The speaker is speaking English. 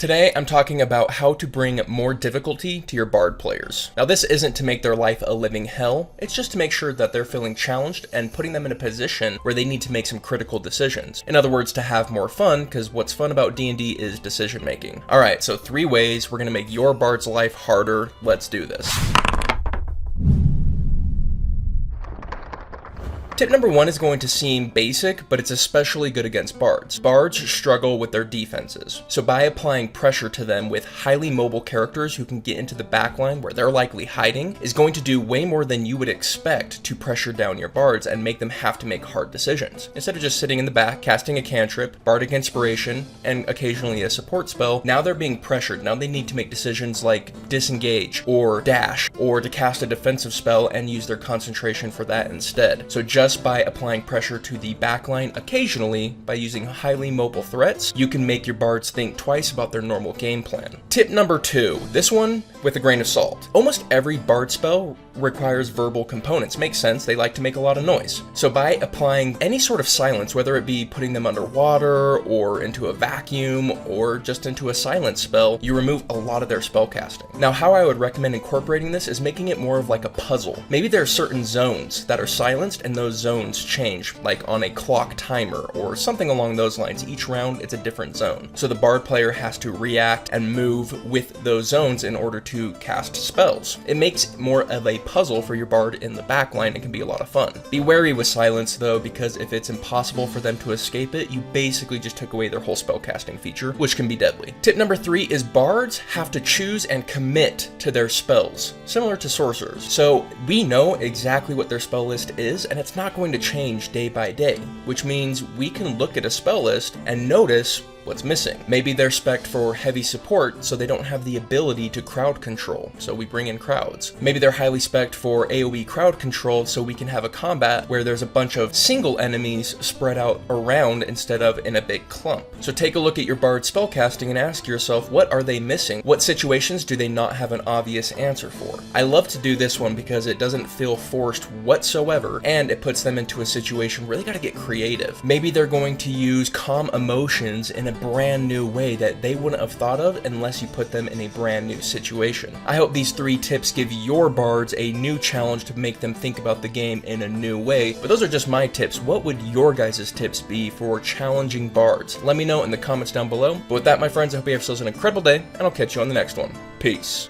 Today, I'm talking about how to bring more difficulty to your bard players. Now, this isn't to make their life a living hell, it's just to make sure that they're feeling challenged and putting them in a position where they need to make some critical decisions. In other words, to have more fun, because what's fun about D&D is decision making. Alright, so 3 ways we're going to make your bard's life harder. Let's do this. Tip number 1 is going to seem basic, but it's especially good against bards. Bards struggle with their defenses, so by applying pressure to them with highly mobile characters who can get into the backline where they're likely hiding is going to do way more than you would expect to pressure down your bards and make them have to make hard decisions. Instead of just sitting in the back, casting a cantrip, bardic inspiration, and occasionally a support spell, now they're being pressured. Now they need to make decisions like disengage, or dash, or to cast a defensive spell and use their concentration for that instead. So just by applying pressure to the backline occasionally by using highly mobile threats, you can make your bards think twice about their normal game plan. Tip number 2, this one with a grain of salt. Almost every bard spell requires verbal components. Makes sense, they like to make a lot of noise. So by applying any sort of silence, whether it be putting them underwater or into a vacuum or just into a silence spell, you remove a lot of their spell casting. Now, how I would recommend incorporating this is making it more of like a puzzle. Maybe there are certain zones that are silenced and those zones change, like on a clock timer or something along those lines. Each round it's a different zone. So the bard player has to react and move with those zones in order to cast spells. It makes more of a puzzle for your bard in the backline and can be a lot of fun. Be wary with silence though, because if it's impossible for them to escape it, you basically just took away their whole spellcasting feature, which can be deadly. Tip number 3 is bards have to choose and commit to their spells, similar to sorcerers. So we know exactly what their spell list is, and it's not going to change day by day, which means we can look at a spell list and notice what's missing. Maybe they're spec'd for heavy support, so they don't have the ability to crowd control, so we bring in crowds. Maybe they're highly spec'd for AoE crowd control, so we can have a combat where there's a bunch of single enemies spread out around instead of in a big clump. So take a look at your bard spellcasting and ask yourself, what are they missing? What situations do they not have an obvious answer for? I love to do this one because it doesn't feel forced whatsoever, and it puts them into a situation where they gotta get creative. Maybe they're going to use calm emotions in a brand new way that they wouldn't have thought of unless you put them in a brand new situation. I hope these 3 tips give your bards a new challenge to make them think about the game in a new way, but those are just my tips. What would your guys' tips be for challenging bards? Let me know in the comments down below. But with that, my friends, I hope you have yourselves an incredible day, and I'll catch you on the next one. Peace.